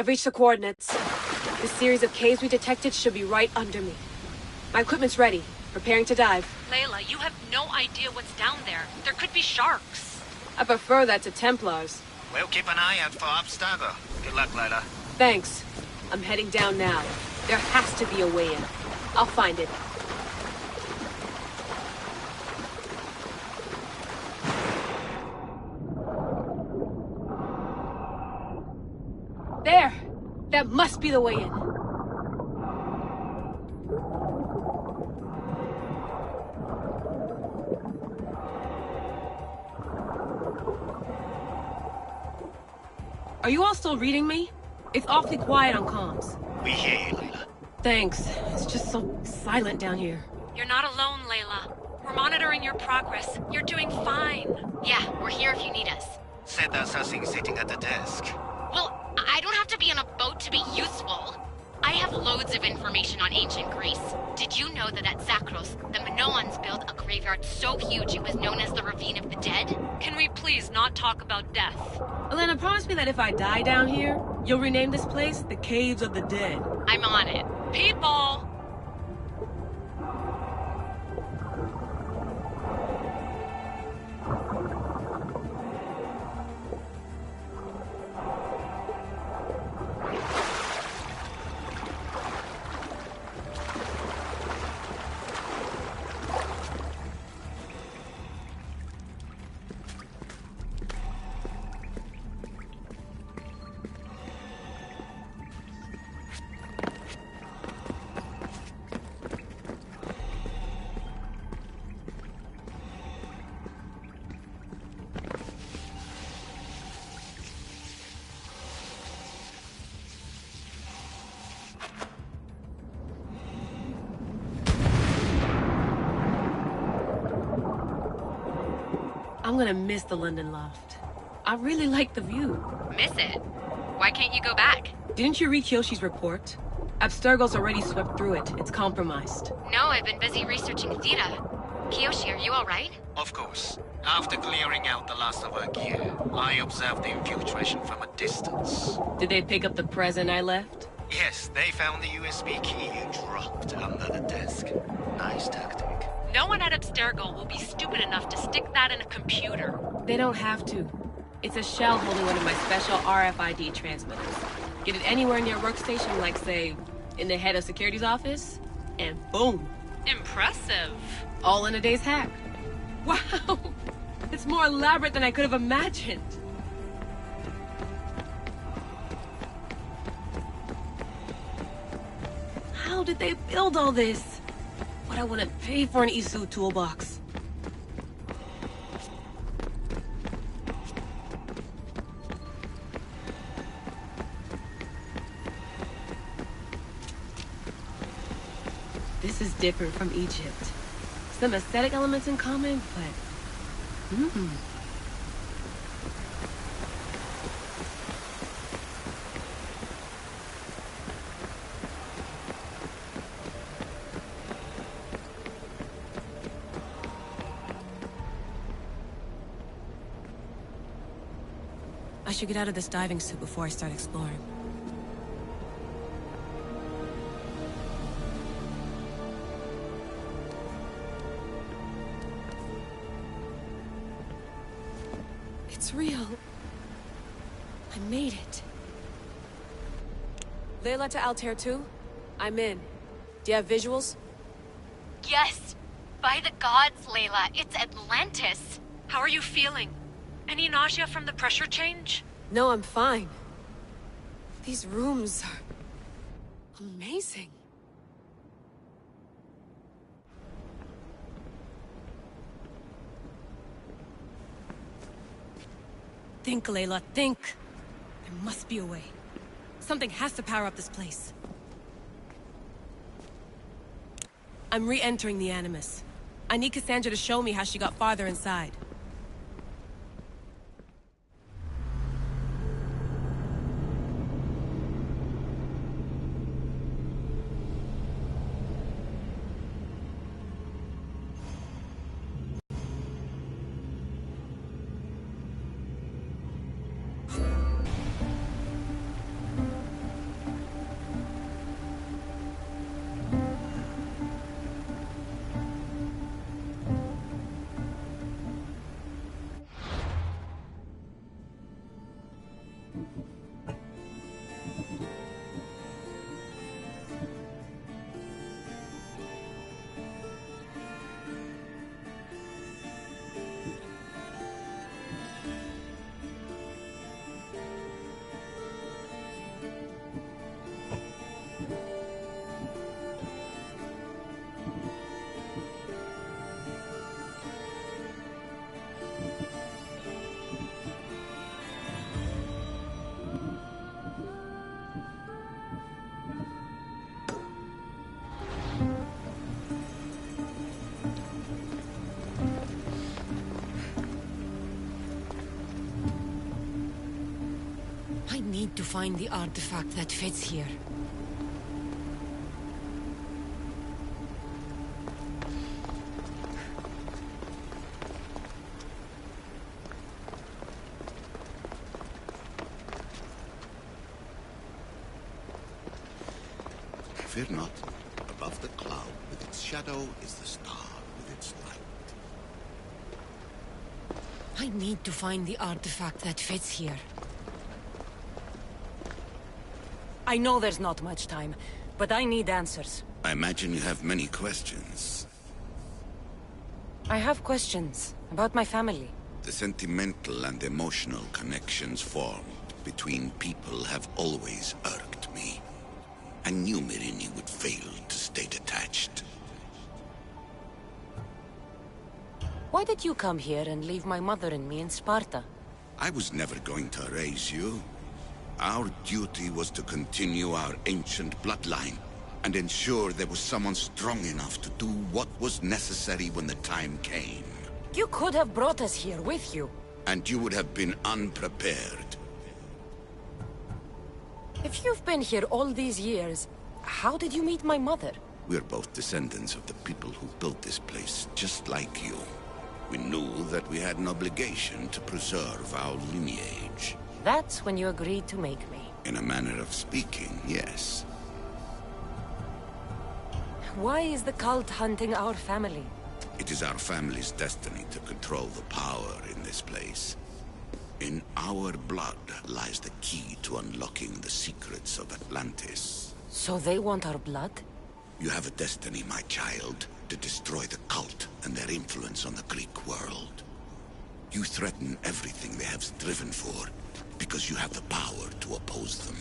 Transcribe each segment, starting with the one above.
I've reached the coordinates. The series of caves we detected should be right under me. My equipment's ready, preparing to dive. Layla, you have no idea what's down there. There could be sharks. I prefer that to Templars. We'll keep an eye out for Abstergo. Good luck, Layla. Thanks. I'm heading down now. There has to be a way in. I'll find it. There! That must be the way in. Are you all still reading me? It's awfully quiet on comms. We hear you, Layla. Thanks. It's just so silent down here. You're not alone, Layla. We're monitoring your progress. You're doing fine. Yeah, we're here if you need us. Said that's something sitting at the desk. Well, I don't have to be on a boat to be useful. I have loads of information on ancient Greece. Did you know that at Zakros, the Minoans built a graveyard so huge it was known as the Ravine of the Dead? Can we please not talk about death? Elena, promise me that if I die down here, you'll rename this place the Caves of the Dead. I'm on it. People! I'm gonna miss the London loft. I really like the view. Miss it? Why can't you go back? Didn't you read Kyoshi's report? Abstergo's already swept through it. It's compromised. No, I've been busy researching Theta. Kiyoshi, are you alright? Of course. After clearing out the last of our gear, I observed the infiltration from a distance. Did they pick up the present I left? Yes, they found the USB key you dropped under the desk. Nice tactic. No one at Abstergo will be stupid enough to stick that in a computer. They don't have to. It's a shell holding one of my special RFID transmitters. Get it anywhere near your workstation, like, say, in the head of security's office, and boom. Impressive. All in a day's hack. Wow! It's more elaborate than I could have imagined. How did they build all this? What I wouldn't pay for an Isu toolbox. This is different from Egypt. Some aesthetic elements in common, but... I should get out of this diving suit before I start exploring. It's real. I made it. Layla to Altair 2? I'm in. Do you have visuals? Yes! By the gods, Layla, it's Atlantis! How are you feeling? Any nausea from the pressure change? No, I'm fine. These rooms are... amazing. Think, Layla, think. There must be a way. Something has to power up this place. I'm re-entering the Animus. I need Cassandra to show me how she got farther inside. find the artifact that fits here. Fear not. Above the cloud, with its shadow, is the star with its light. I need to find the artifact that fits here. I know there's not much time, but I need answers. I imagine you have many questions. I have questions about my family. The sentimental and emotional connections formed between people have always irked me. I knew Mirini would fail to stay detached. Why did you come here and leave my mother and me in Sparta? I was never going to erase you. Our duty was to continue our ancient bloodline and ensure there was someone strong enough to do what was necessary when the time came. You could have brought us here with you. And you would have been unprepared. If you've been here all these years, how did you meet my mother? We're both descendants of the people who built this place, just like you. We knew that we had an obligation to preserve our lineage. That's when you agreed to make me. In a manner of speaking, yes. Why is the cult hunting our family? It is our family's destiny to control the power in this place. In our blood lies the key to unlocking the secrets of Atlantis. So they want our blood? You have a destiny, my child, to destroy the cult and their influence on the Greek world. You threaten everything they have striven for, because you have the power to oppose them.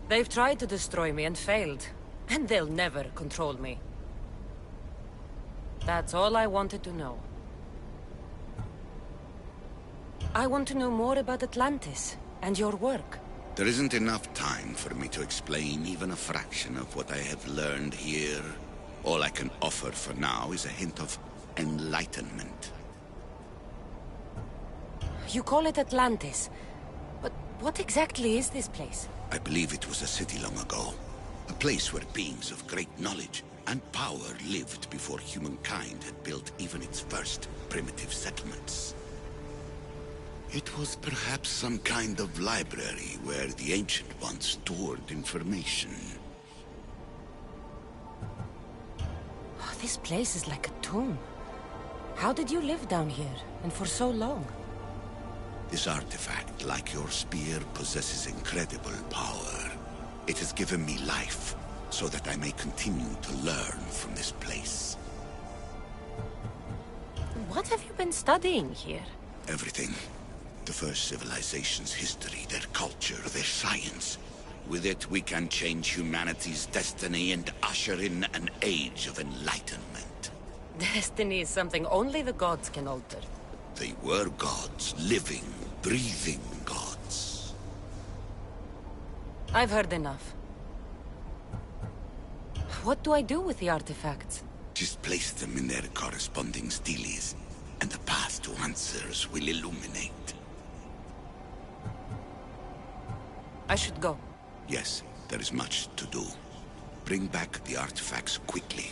They've tried to destroy me and failed, and they'll never control me. That's all I wanted to know. I want to know more about Atlantis and your work. There isn't enough time for me to explain even a fraction of what I have learned here. All I can offer for now is a hint of enlightenment. You call it Atlantis, but what exactly is this place? I believe it was a city long ago. A place where beings of great knowledge and power lived before humankind had built even its first primitive settlements. It was perhaps some kind of library where the Ancient Ones stored information. Oh, this place is like a tomb. How did you live down here, and for so long? This artifact, like your spear, possesses incredible power. It has given me life, so that I may continue to learn from this place. What have you been studying here? Everything. The first civilization's history, their culture, their science. With it, we can change humanity's destiny and usher in an age of enlightenment. Destiny is something only the gods can alter. They were gods, living, breathing gods. I've heard enough. What do I do with the artifacts? Just place them in their corresponding steles, and the path to answers will illuminate. I should go. Yes, there is much to do. Bring back the artifacts quickly.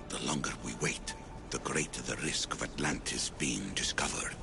The longer we wait, the greater the risk of Atlantis being discovered.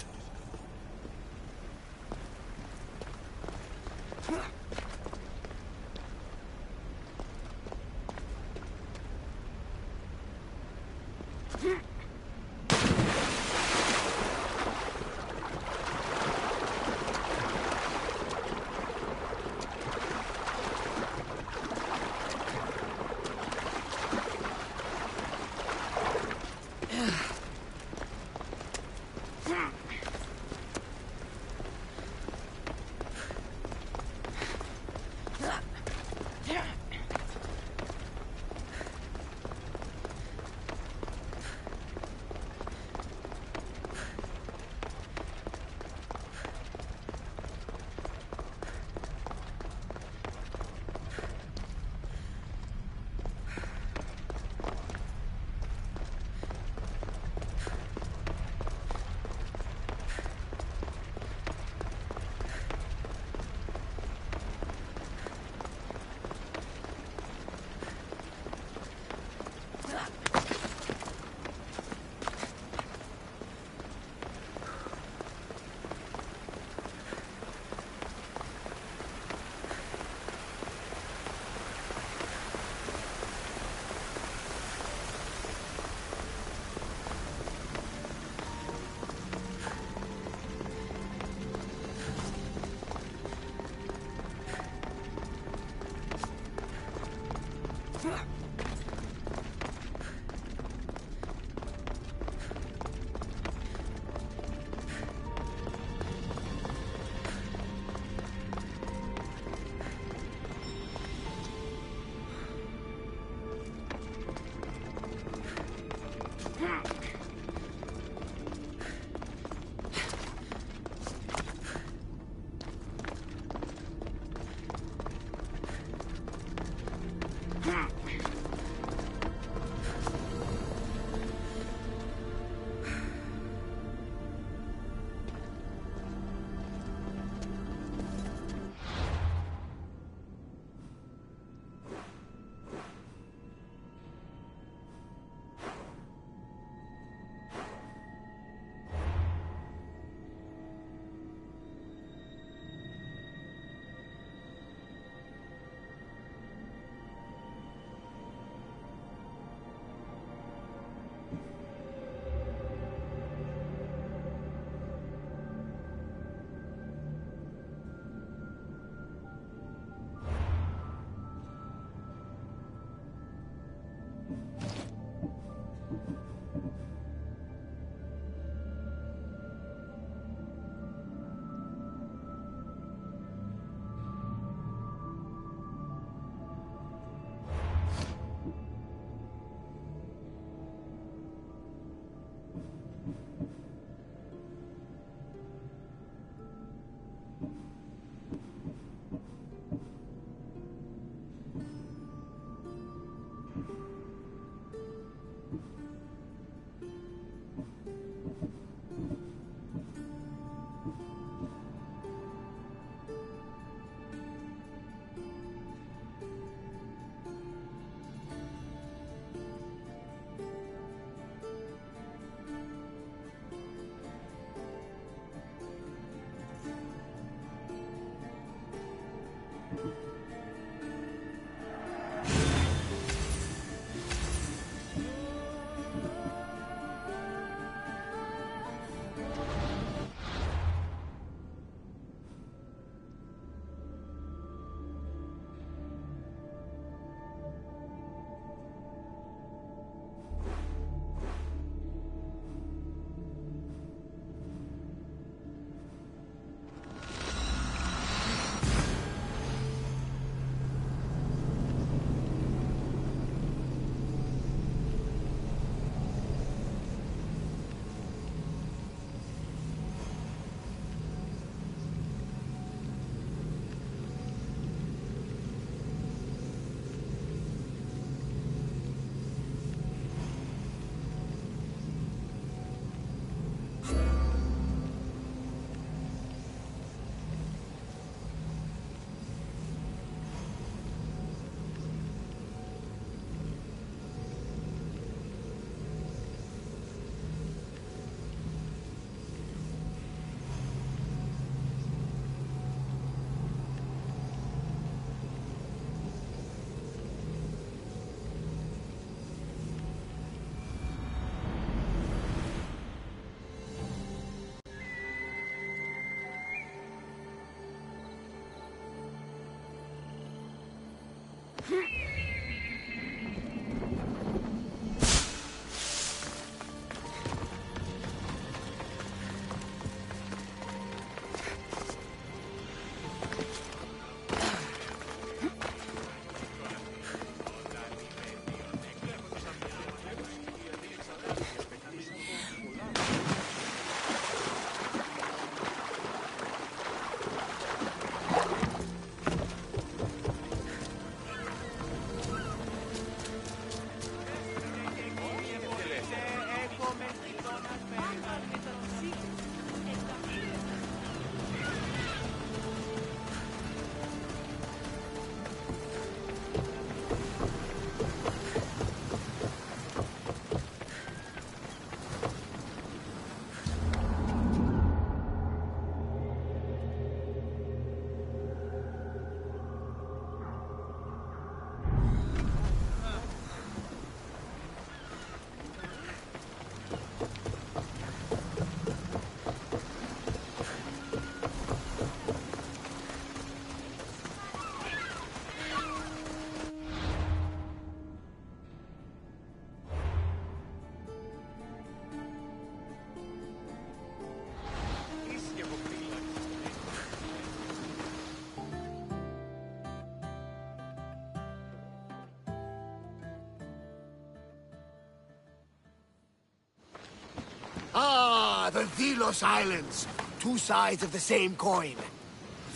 the Delos Islands. Two sides of the same coin.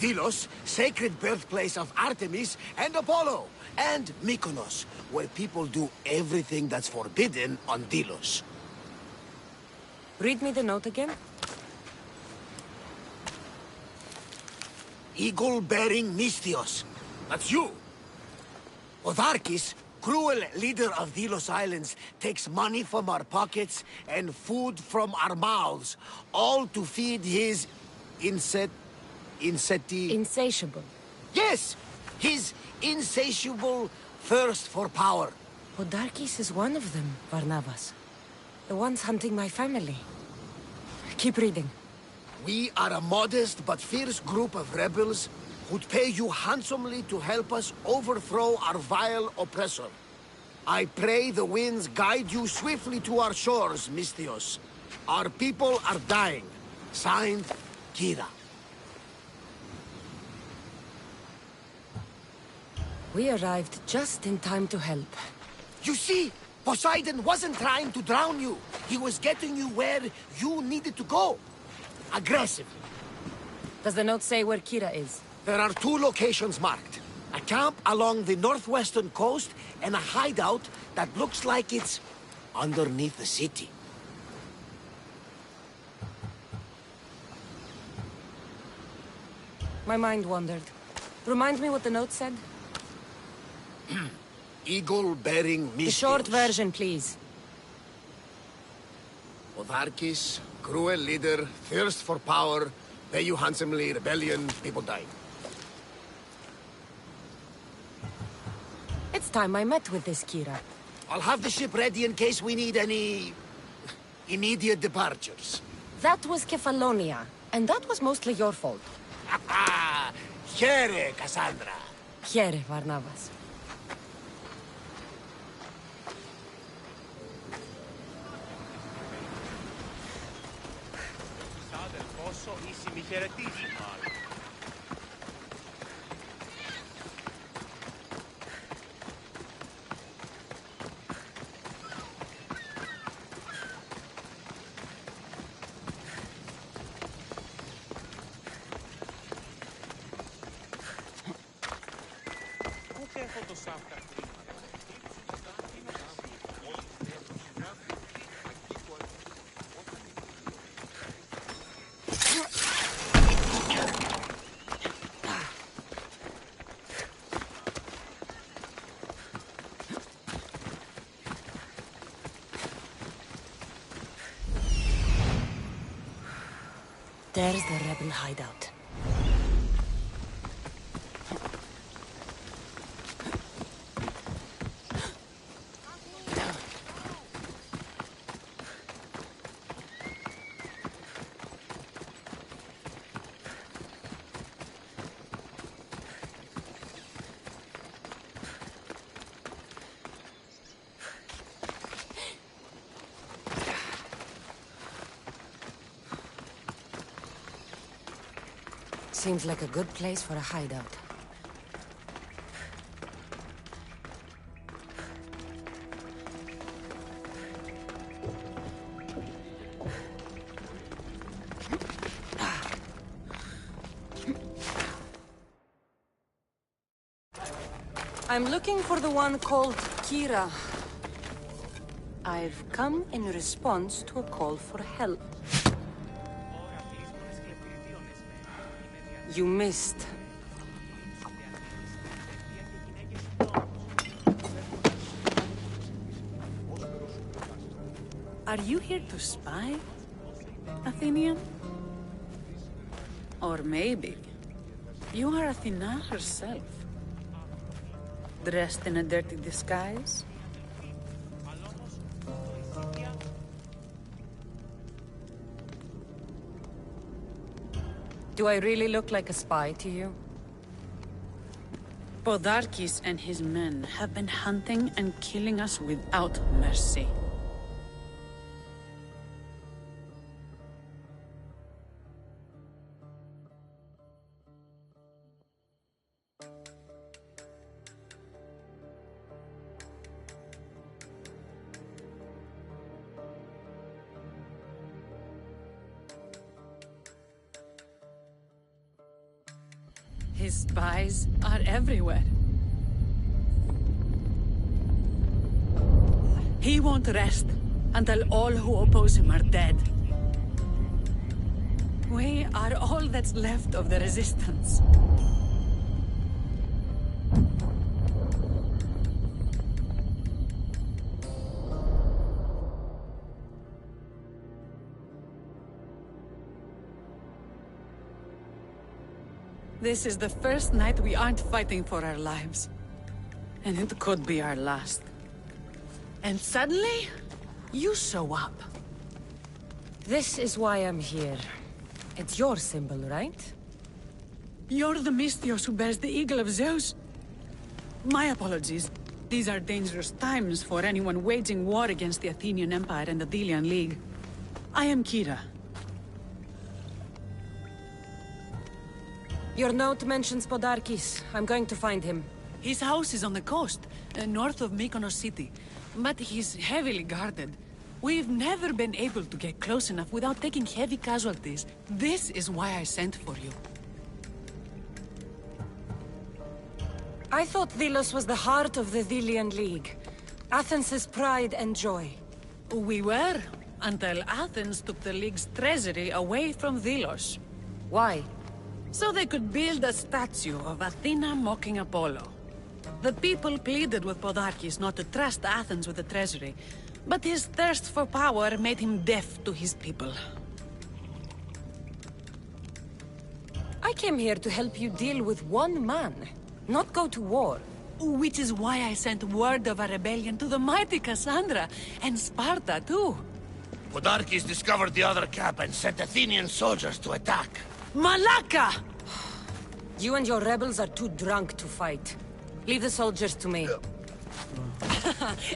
Delos, sacred birthplace of Artemis and Apollo. And Mykonos, where people do everything that's forbidden on Delos. Read me the note again. Eagle-bearing Mystios. That's you. Otharkis, cruel leader of Delos Islands, takes money from our pockets and food from our mouths, all to feed his Insatiable. Yes! His insatiable thirst for power. Podarkis is one of them, Varnavas. The ones hunting my family. Keep reading. We are a modest but fierce group of rebels who'd pay you handsomely to help us overthrow our vile oppressor. I pray the winds guide you swiftly to our shores, Mystios. Our people are dying. Signed, Kira. We arrived just in time to help. You see, Poseidon wasn't trying to drown you. He was getting you where you needed to go. Aggressive. Does the note say where Kira is? There are two locations marked. A camp along the northwestern coast and a hideout that looks like it's underneath the city. My mind wandered. Remind me what the note said? Eagle-bearing Mystios. The short version, please. Otharkis, cruel leader, thirst for power, pay you handsomely, rebellion, people dying. It's time I met with this Kira. I'll have the ship ready in case we need any immediate departures. That was Kefalonia, and that was mostly your fault. Ha ha! Here, Cassandra. Here, Varnavas. There's the rebel hideout. Seems like a good place for a hideout. I'm looking for the one called Kira. I've come in response to a call for help. You missed. Are you here to spy, Athenian? Or maybe you are Athena herself, dressed in a dirty disguise? Do I really look like a spy to you? Podarkis and his men have been hunting and killing us without mercy. His spies are everywhere. He won't rest until all who oppose him are dead. We are all that's left of the resistance. This is the first night we aren't fighting for our lives. And it could be our last. And suddenly, you show up. This is why I'm here. It's your symbol, right? You're the Mystios who bears the eagle of Zeus. My apologies. These are dangerous times for anyone waging war against the Athenian Empire and the Delian League. I am Kira. Your note mentions Podarkis. I'm going to find him. His house is on the coast, north of Mykonos city. But he's heavily guarded. We've never been able to get close enough without taking heavy casualties. This is why I sent for you. I thought Delos was the heart of the Delian League. Athens' pride and joy. We were, until Athens took the League's treasury away from Delos. Why? So they could build a statue of Athena mocking Apollo. The people pleaded with Podarkis not to trust Athens with the treasury, but his thirst for power made him deaf to his people. I came here to help you deal with one man, not go to war. Which is why I sent word of a rebellion to the mighty Cassandra, and Sparta too. Podarkis discovered the other camp and sent Athenian soldiers to attack. Malaka! You and your rebels are too drunk to fight. Leave the soldiers to me.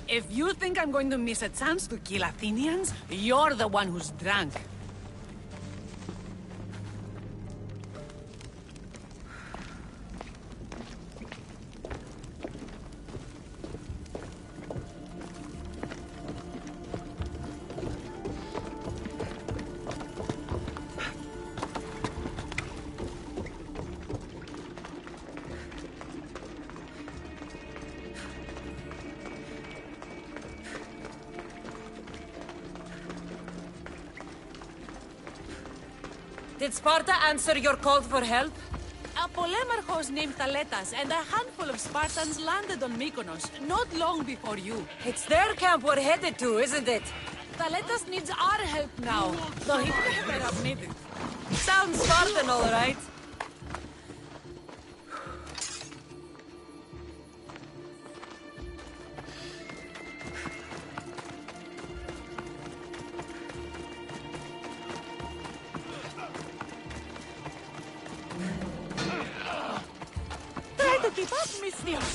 If you think I'm going to miss a chance to kill Athenians, you're the one who's drunk. Did Sparta answer your call for help? A polemarchos named Thaletas and a handful of Spartans landed on Mykonos, not long before you. It's their camp we're headed to, isn't it? Thaletas needs our help now, though he never admitted. Sounds Spartan, all right. Try to keep up, Mystios!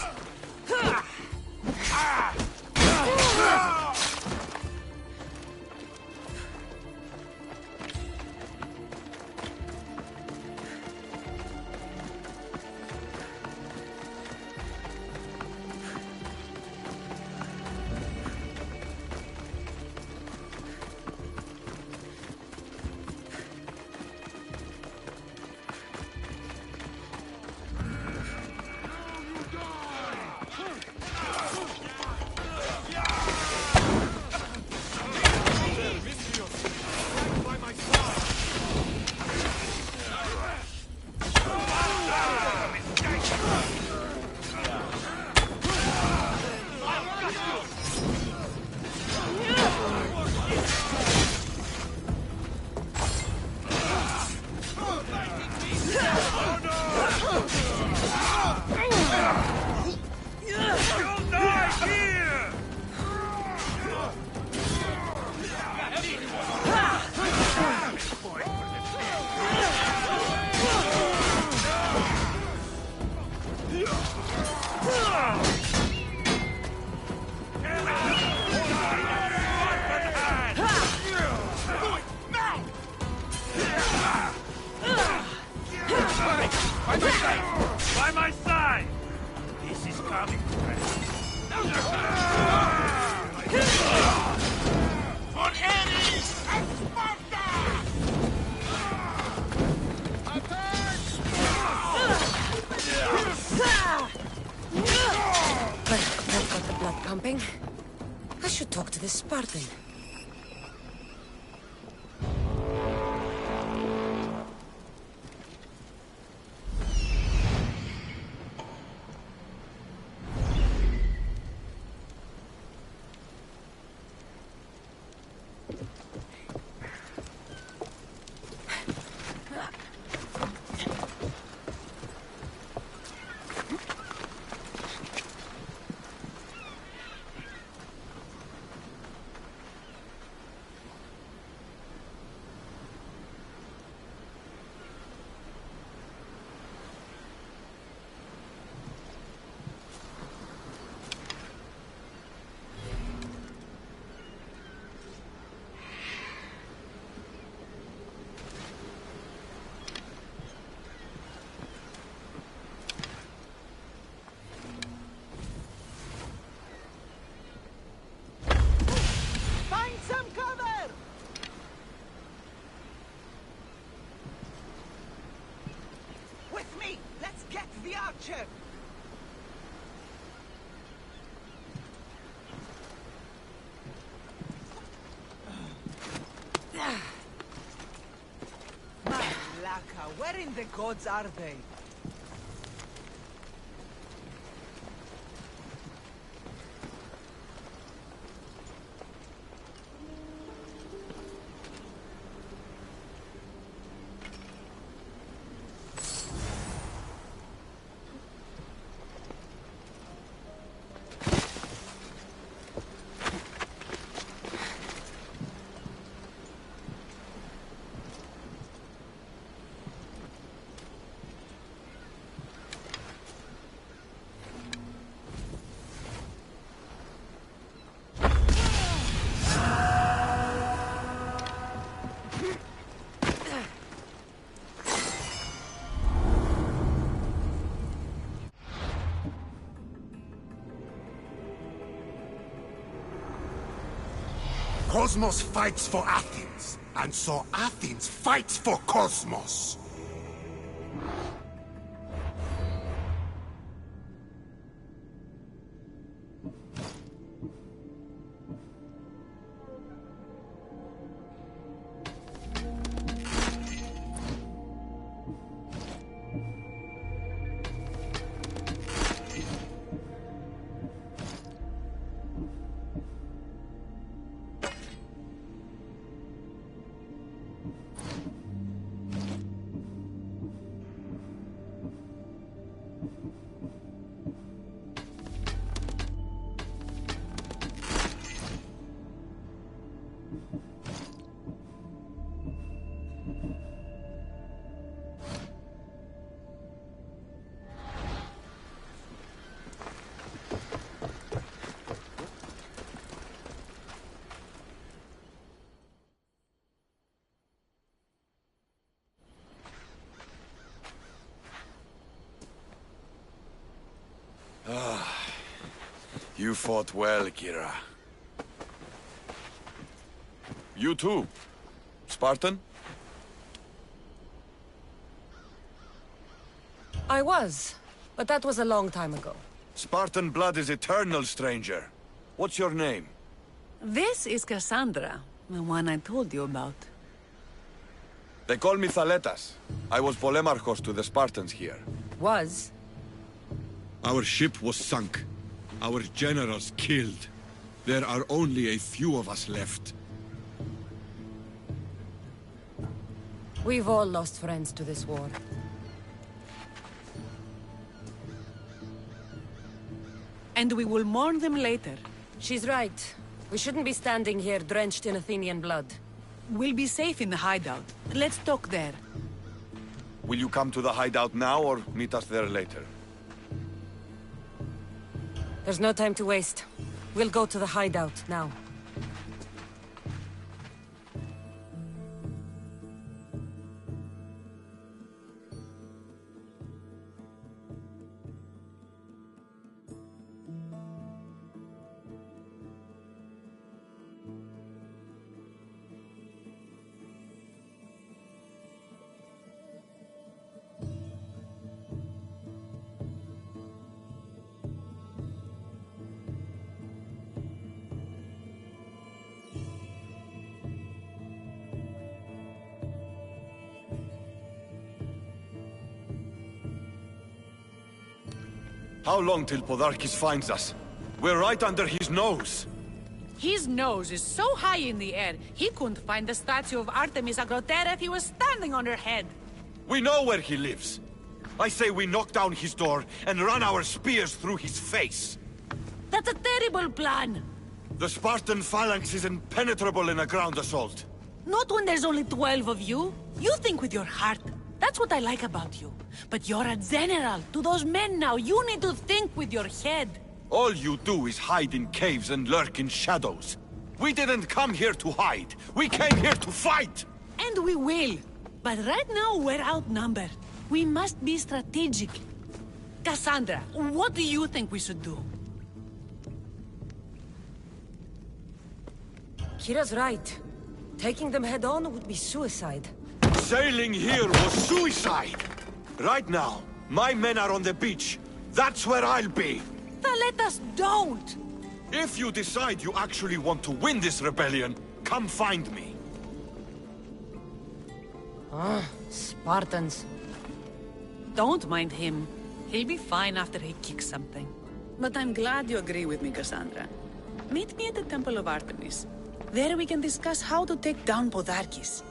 should talk to this Spartan. Archer! Malaka, where in the gods are they? Cosmos fights for Athens, and so Athens fights for Cosmos. You fought well, Kira. You too. Spartan? I was, but that was a long time ago. Spartan blood is eternal, stranger. What's your name? This is Cassandra, the one I told you about. They call me Thaletas. I was Polemarchos to the Spartans here. Was? Our ship was sunk. Our generals killed. There are only a few of us left. We've all lost friends to this war. And we will mourn them later. She's right. We shouldn't be standing here drenched in Athenian blood. We'll be safe in the hideout. Let's talk there. Will you come to the hideout now or meet us there later? There's no time to waste. We'll go to the hideout now. How long till Podarkis finds us? We're right under his nose. His nose is so high in the air, he couldn't find the statue of Artemis Agrotera if he was standing on her head. We know where he lives. I say we knock down his door and run our spears through his face. That's a terrible plan. The Spartan phalanx is impenetrable in a ground assault. Not when there's only 12 of you. You think with your heart. That's what I like about you. But you're a general. To those men now, you need to think with your head. All you do is hide in caves and lurk in shadows. We didn't come here to hide. We came here to fight! And we will. But right now, we're outnumbered. We must be strategic. Cassandra, what do you think we should do? Kira's right. Taking them head-on would be suicide. Sailing here was suicide! Right now, my men are on the beach. That's where I'll be! Let us don't! If you decide you actually want to win this rebellion, come find me. Ah, Spartans. Don't mind him. He'll be fine after he kicks something. But I'm glad you agree with me, Cassandra. Meet me at the Temple of Artemis. There we can discuss how to take down Podarkis.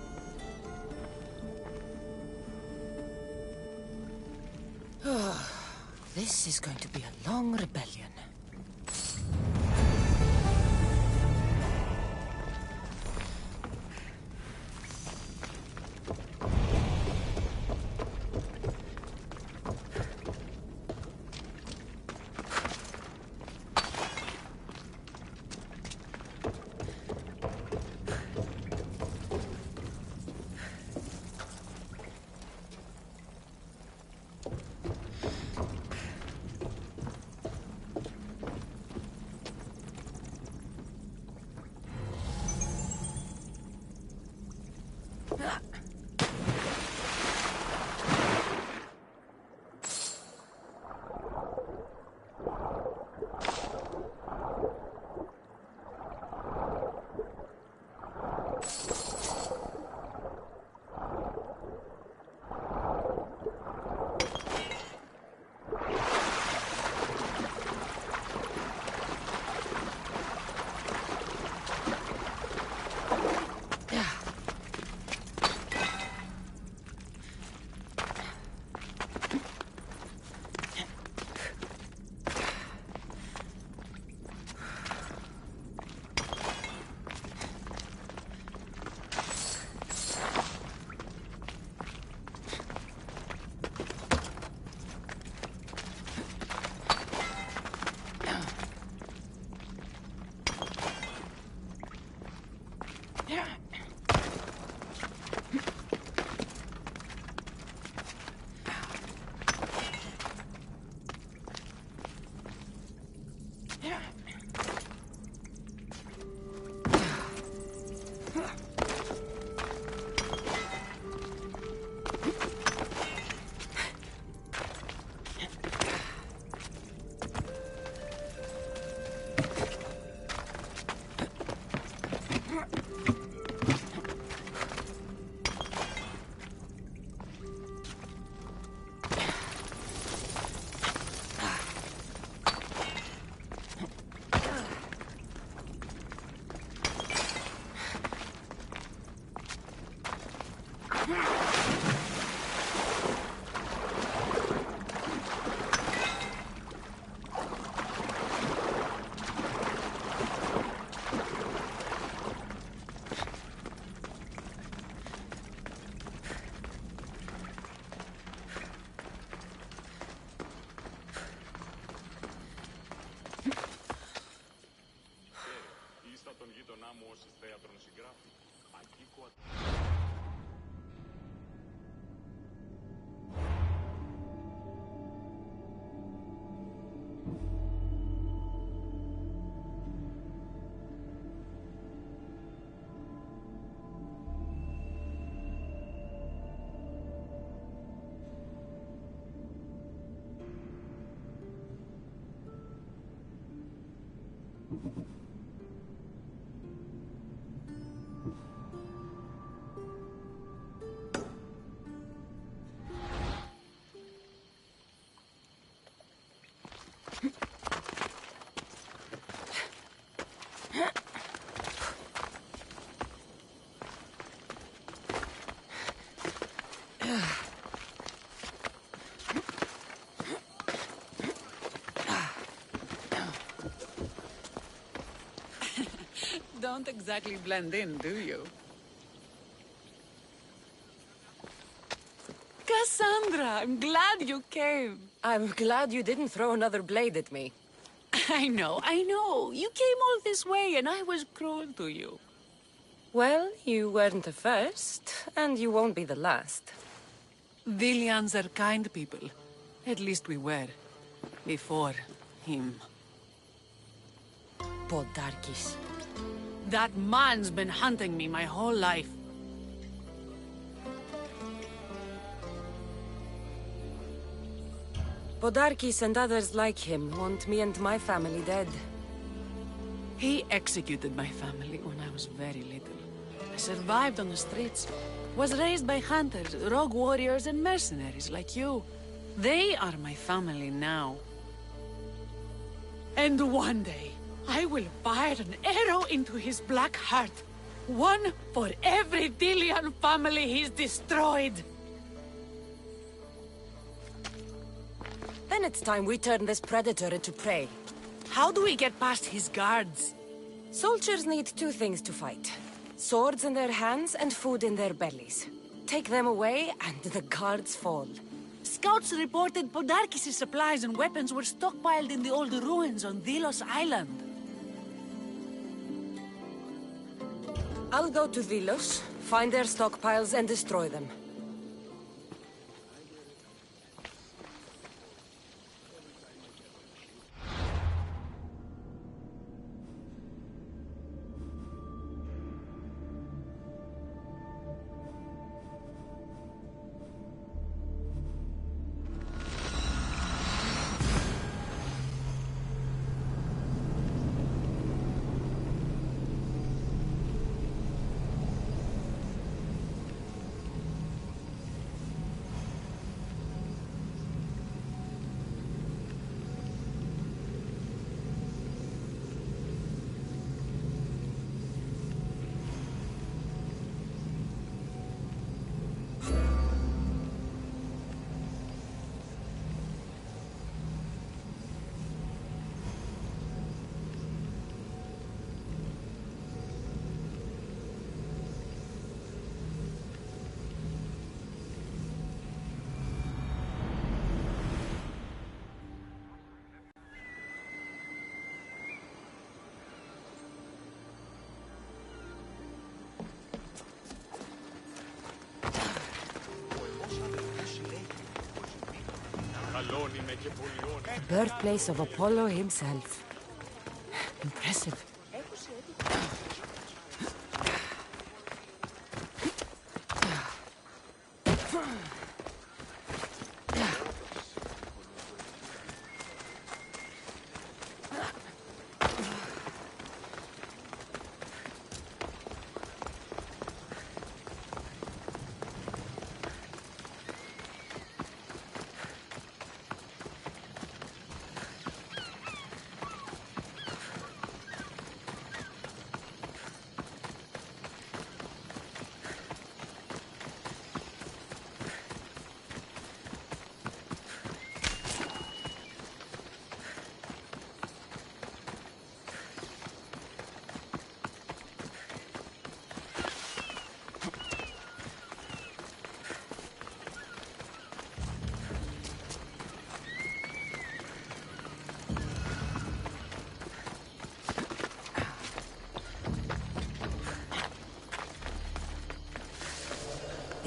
This is going to be a long rebellion. Don't exactly blend in, do you? Cassandra, I'm glad you came. I'm glad you didn't throw another blade at me. I know. You came all this way and I was cruel to you. Well, you weren't the first, and you won't be the last. Villians are kind people. At least we were. Before him. Podarkis. That man's been hunting me my whole life. Podarkis and others like him want me and my family dead. He executed my family when I was very little. I survived on the streets. Was raised by hunters, rogue warriors, and mercenaries like you. They are my family now. And one day, I will fire an arrow into his black heart. One for every Dillian family he's destroyed. Then it's time we turn this predator into prey. How do we get past his guards? Soldiers need two things to fight. Swords in their hands and food in their bellies. Take them away, and the guards fall. Scouts reported Podarkis' supplies and weapons were stockpiled in the old ruins on Delos Island. I'll go to Delos, find their stockpiles, and destroy them. The birthplace of Apollo himself. Impressive.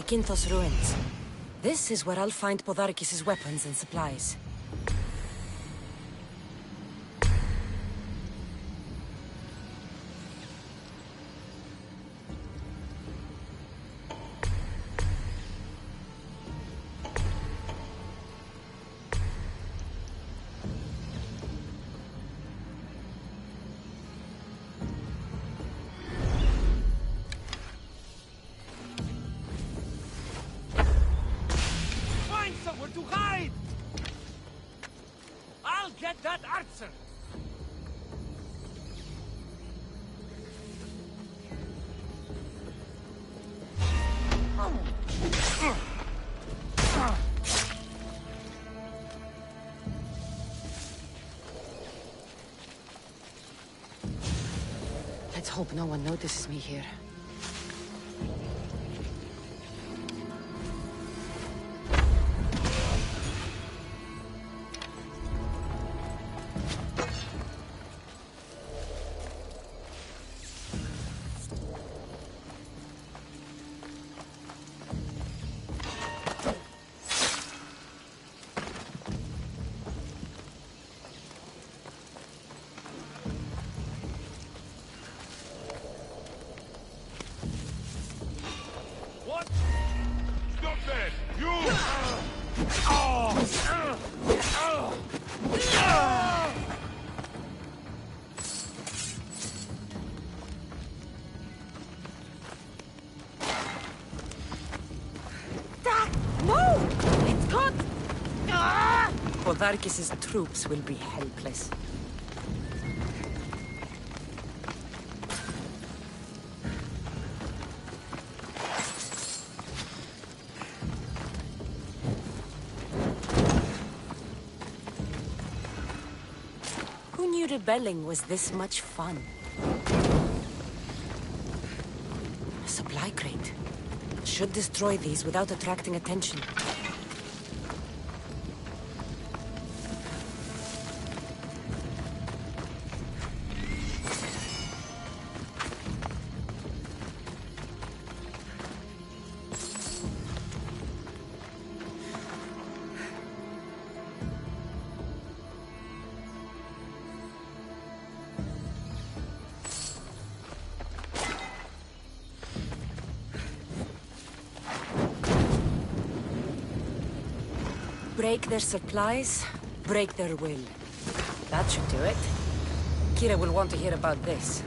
Kinthos ruins. This is where I'll find Podarkis' weapons and supplies. To hide! I'll get that answer! hope no one notices me here. Podarkis's troops will be helpless. Who knew rebelling was this much fun? A supply crate. Should destroy these without attracting attention. Break their supplies, break their will. That should do it. Kira will want to hear about this.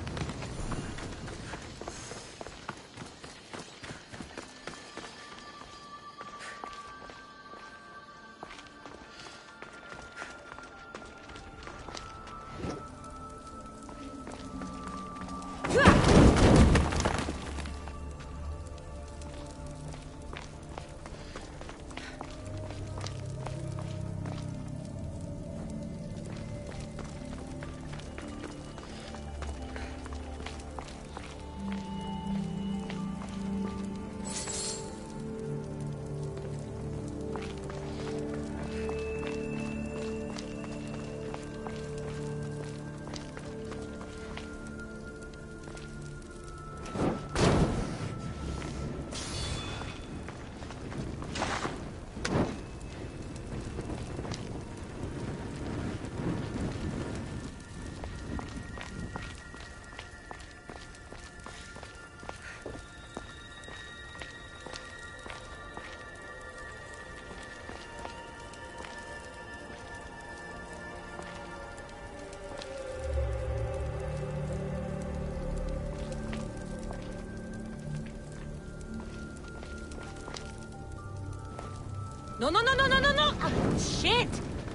No, no, no, no, no, no, no! Shit!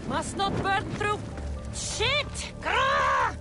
Must not burn through... Shit! Grrr!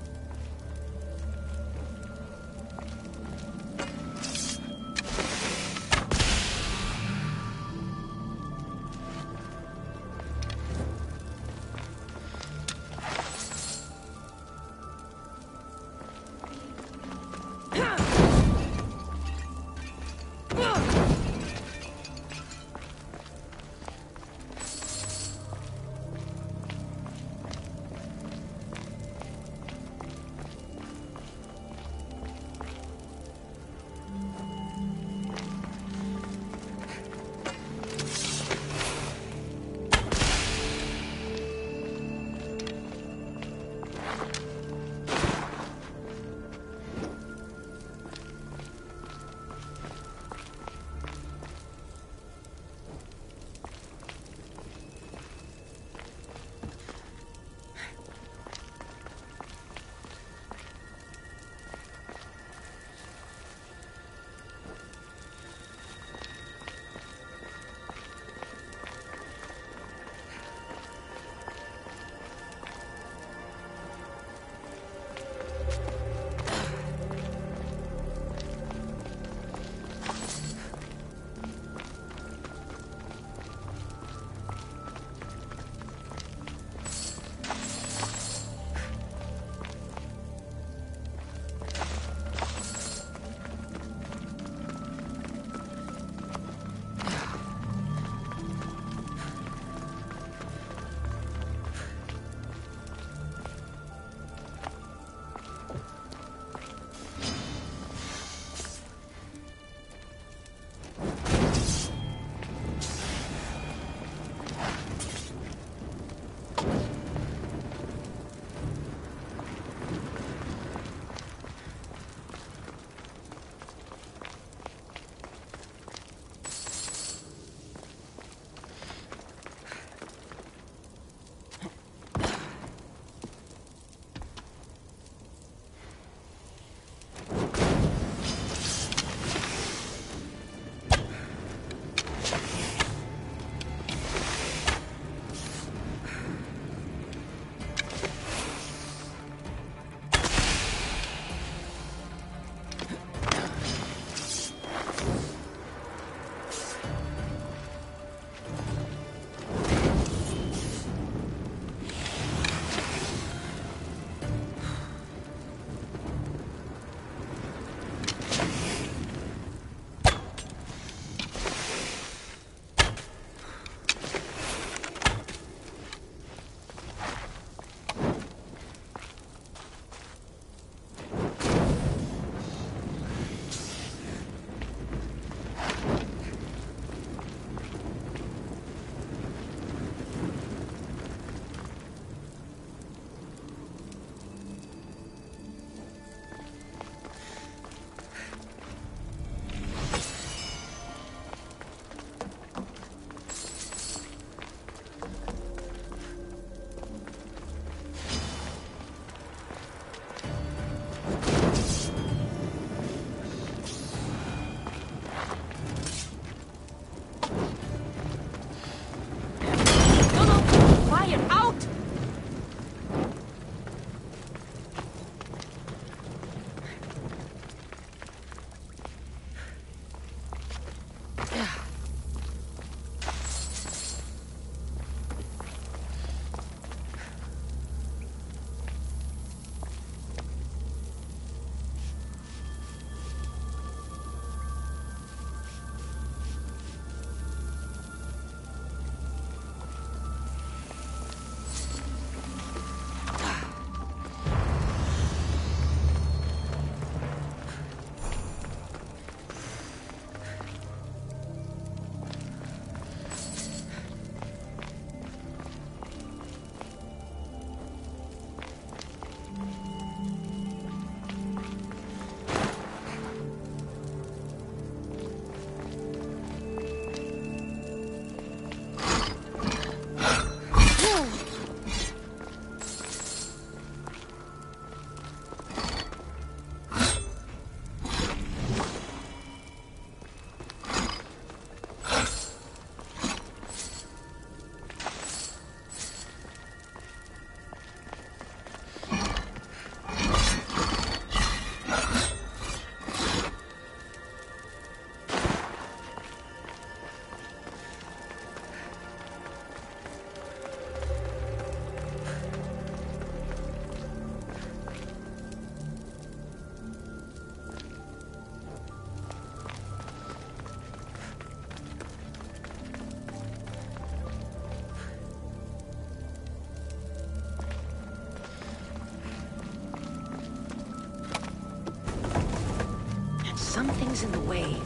Something's in the way.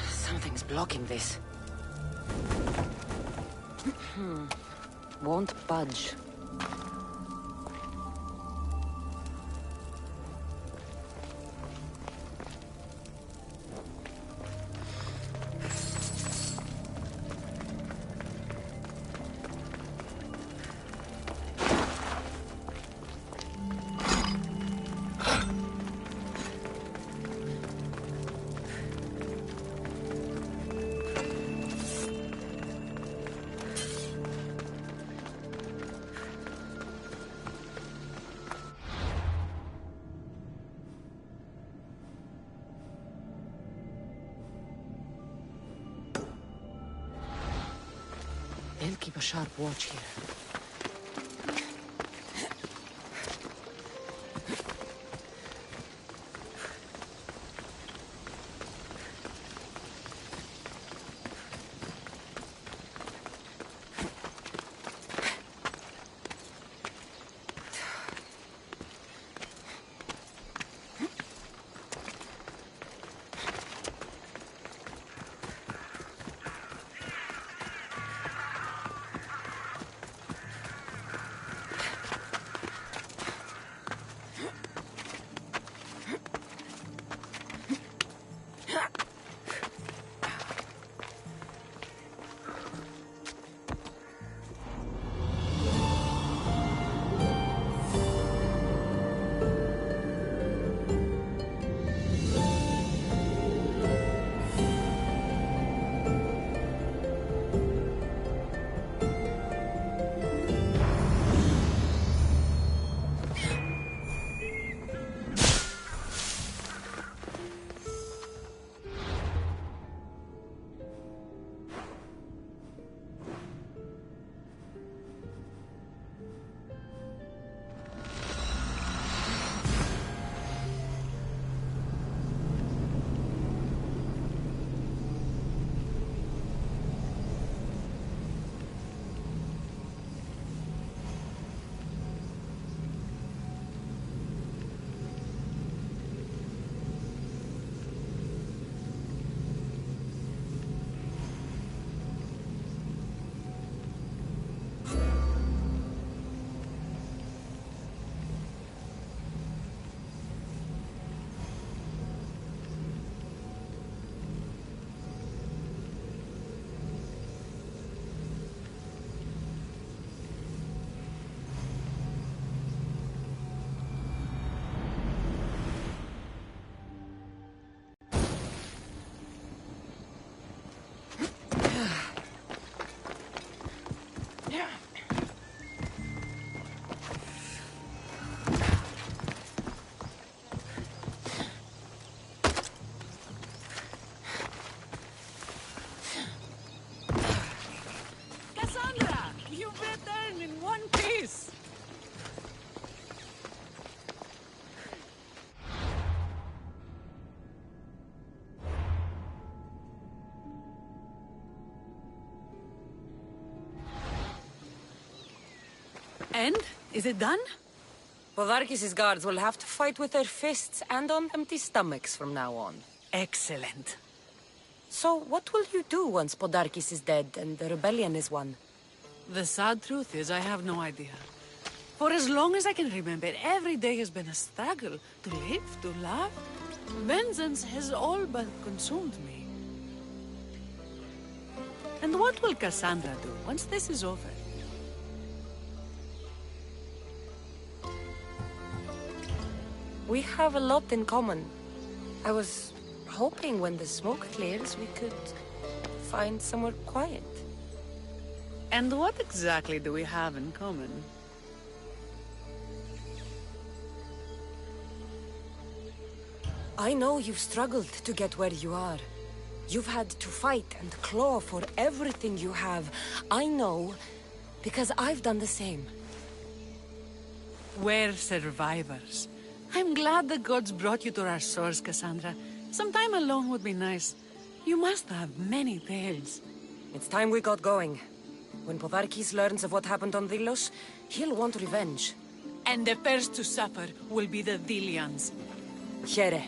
Something's blocking this. Won't budge. They'll keep a sharp watch here. And? Is it done? Podarkis' guards will have to fight with their fists and on empty stomachs from now on. Excellent. So, what will you do once Podarkis is dead and the rebellion is won? The sad truth is I have no idea. For as long as I can remember, every day has been a struggle to live, to laugh. Vengeance has all but consumed me. And what will Cassandra do once this is over? We have a lot in common. I was hoping when the smoke clears we could find somewhere quiet. And what exactly do we have in common? I know you've struggled to get where you are. You've had to fight and claw for everything you have. I know, because I've done the same. We're survivors. I'm glad the gods brought you to our shores, Cassandra. Some time alone would be nice. You must have many tales. It's time we got going. When Podarkis learns of what happened on Delos, he'll want revenge. And the first to suffer will be the Dilians. Here.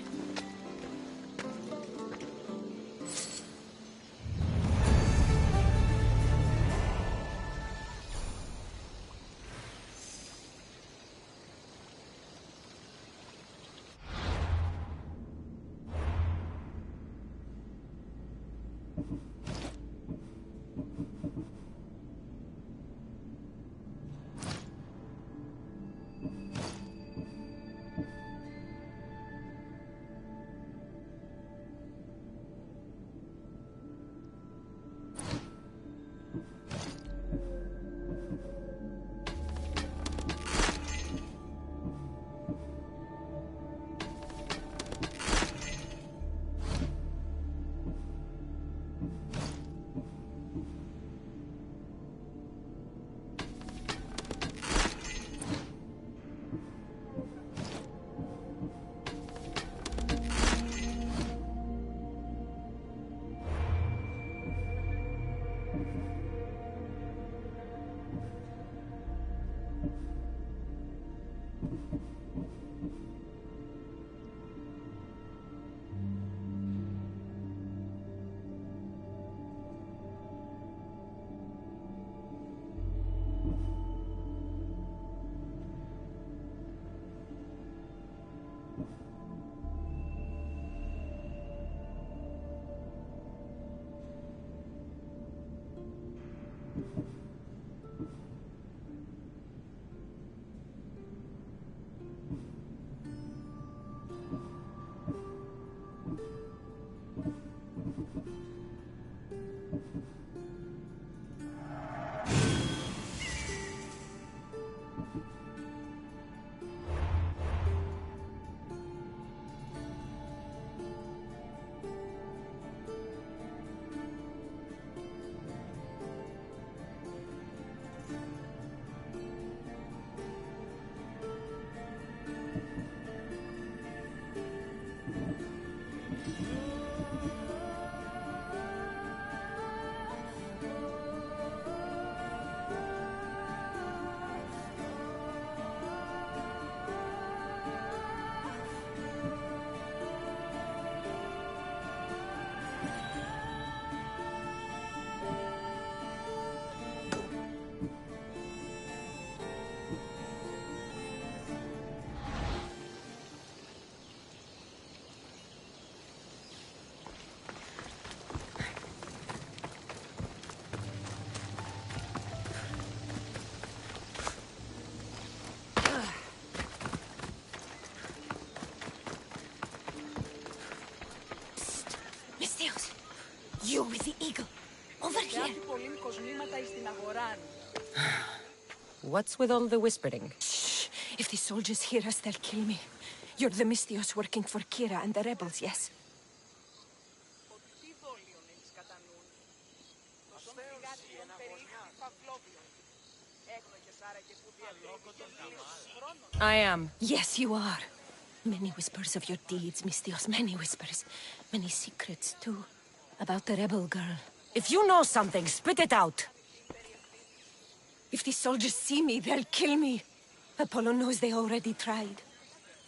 You with the eagle. Over here. What's with all the whispering? Shh. If the soldiers hear us, they'll kill me. You're the Mystios working for Kira and the rebels, yes? I am. Yes, you are. Many whispers of your deeds, Mystios. Many whispers. Many secrets, too. About the rebel girl. If you know something, spit it out! If these soldiers see me, they'll kill me. Apollo knows they already tried.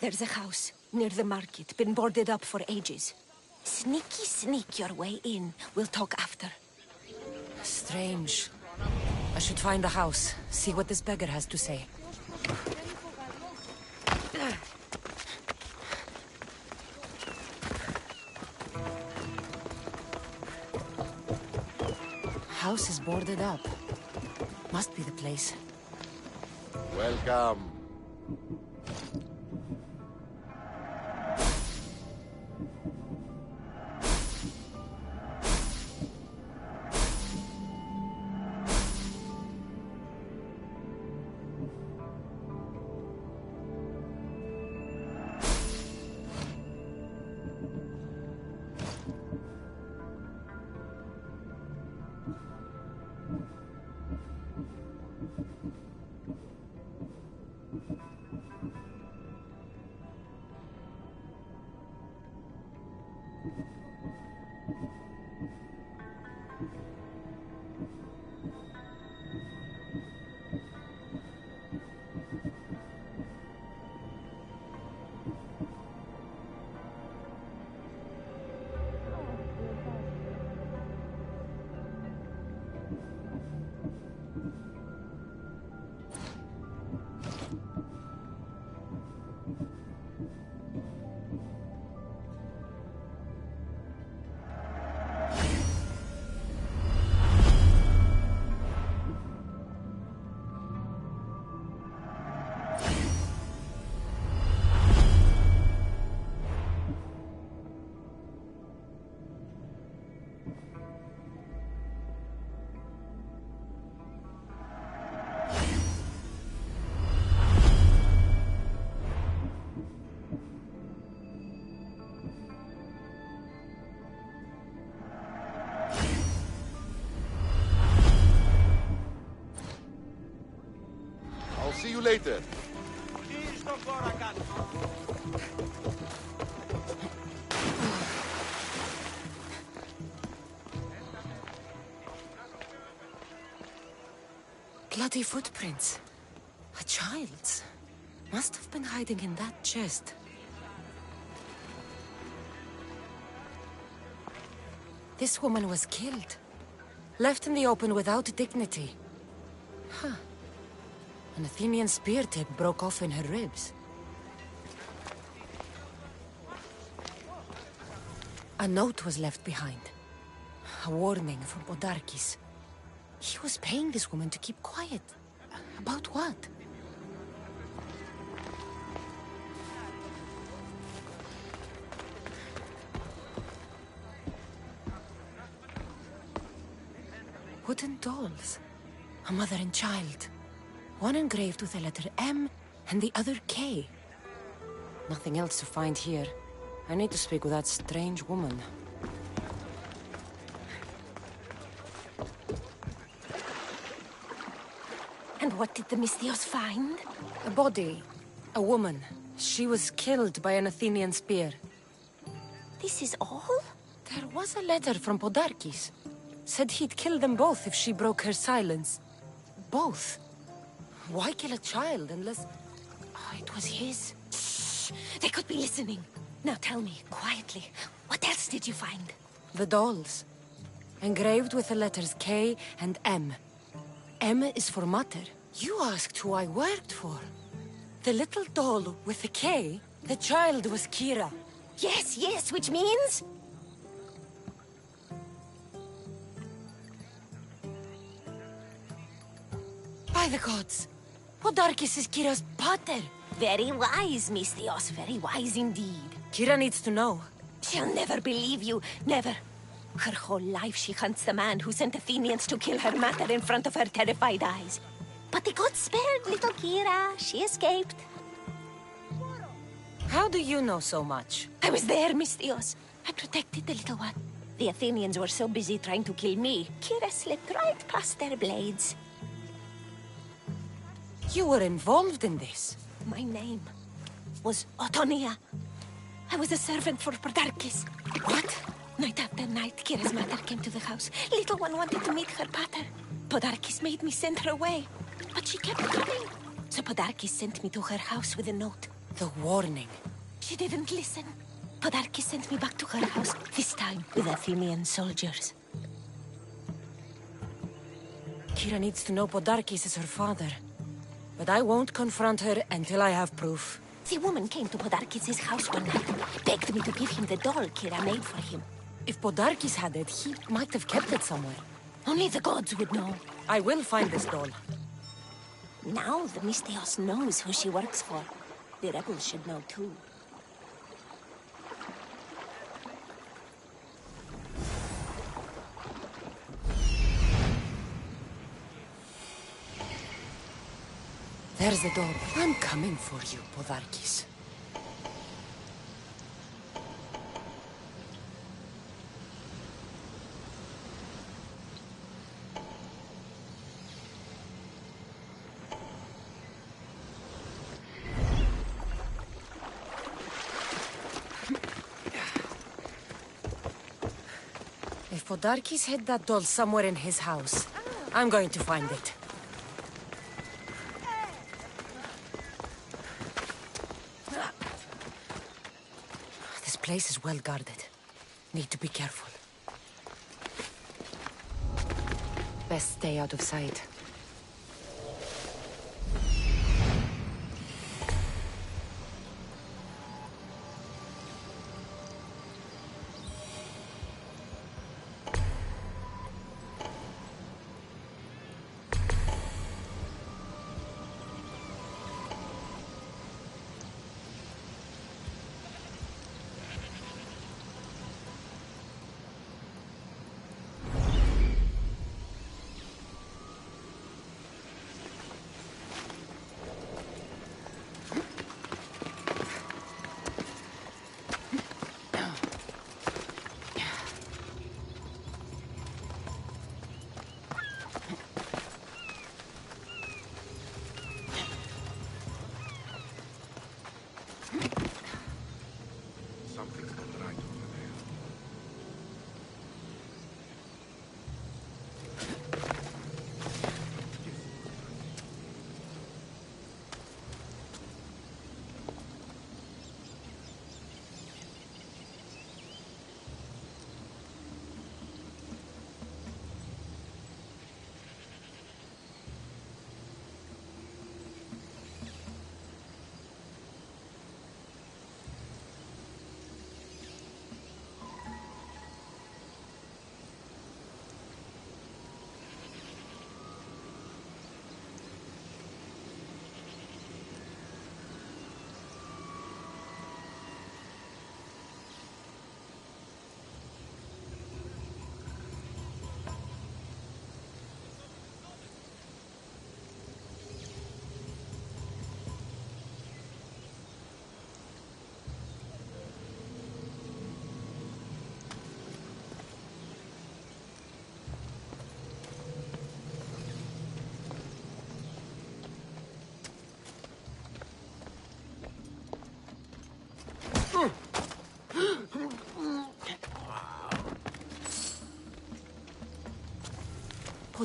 There's a house near the market, been boarded up for ages. Sneak your way in. We'll talk after. Strange. I should find the house, see what this beggar has to say. House is boarded up. Must be the place. Welcome. See you later. Bloody footprints. A child's. Must have been hiding in that chest. This woman was killed. Left in the open without dignity. Huh. An Athenian spear tip broke off in her ribs. A note was left behind. A warning from Podarkis. He was paying this woman to keep quiet. About what? Wooden dolls. A mother and child. One engraved with the letter M and the other K. Nothing else to find here. I need to speak with that strange woman. And what did the Mystios find? A body. A woman. She was killed by an Athenian spear. This is all? There was a letter from Podarkis. Said he'd kill them both if she broke her silence. Both? Why kill a child unless... Oh, it was his. Shh! They could be listening. Now tell me, quietly, what else did you find? The dolls. Engraved with the letters K and M. M is for Mater. You asked who I worked for. The little doll with the K, the child was Kira. Yes, yes, which means... By the gods! Podarkis is Kira's pater! Very wise, Mistios, very wise indeed. Kira needs to know. She'll never believe you, never. Her whole life she hunts the man who sent Athenians to kill her mater in front of her terrified eyes. But the gods spared little Kira. She escaped. How do you know so much? I was there, Mistios. I protected the little one. The Athenians were so busy trying to kill me, Kira slipped right past their blades. You were involved in this? My name was Otonia. I was a servant for Podarkis. What? Night after night, Kira's mother came to the house. Little one wanted to meet her pater. Podarkis made me send her away. But she kept coming. So Podarkis sent me to her house with a note. The warning. She didn't listen. Podarkis sent me back to her house, this time with Athenian soldiers. Kira needs to know Podarkis is her father. But I won't confront her until I have proof. The woman came to Podarkis' house one night, begged me to give him the doll Kira made for him. If Podarkis had it, he might have kept it somewhere. Only the gods would know. I will find this doll. Now the Mistios knows who she works for. The rebels should know too. There's the doll. I'm coming for you, Podarkis. If Podarkis hid that doll somewhere in his house, I'm going to find it. This place is well guarded. Need to be careful. Best stay out of sight.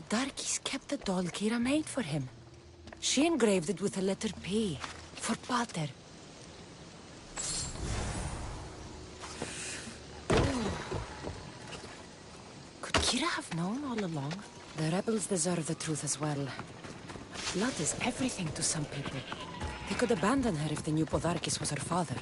Podarkis kept the doll Kira made for him. She engraved it with the letter P, for Pater. Could Kira have known all along? The rebels deserve the truth as well. Blood is everything to some people. They could abandon her if they knew Podarkis was her father.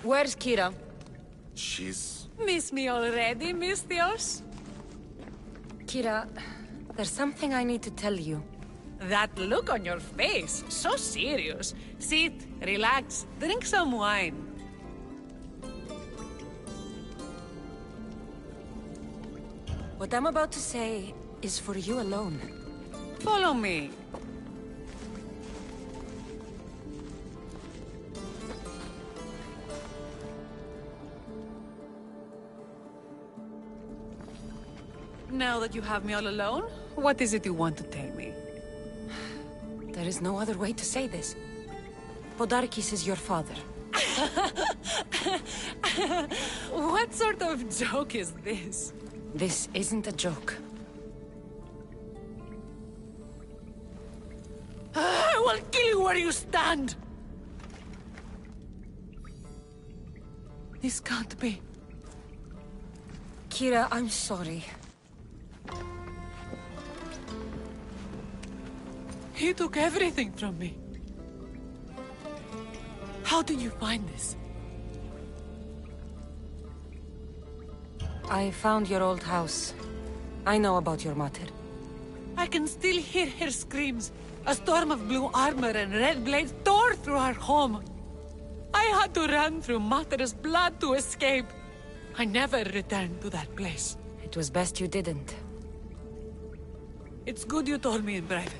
Where's Kira? She's... Miss me already, Mistios? Kira, there's something I need to tell you. That look on your face, so serious. Sit, relax, drink some wine. What I'm about to say is for you alone. Follow me. Now that you have me all alone, what is it you want to tell me? There is no other way to say this. Podarkis is your father. What sort of joke is this? This isn't a joke. I will kill you where you stand! This can't be. Kira, I'm sorry. He took everything from me. How did you find this? I found your old house. I know about your mother. I can still hear her screams. A storm of blue armor and red blades tore through our home. I had to run through Mater's blood to escape. I never returned to that place. It was best you didn't. It's good you told me in private.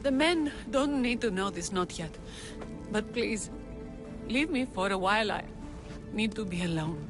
The men don't need to know this, not yet. But please, leave me for a while. I need to be alone.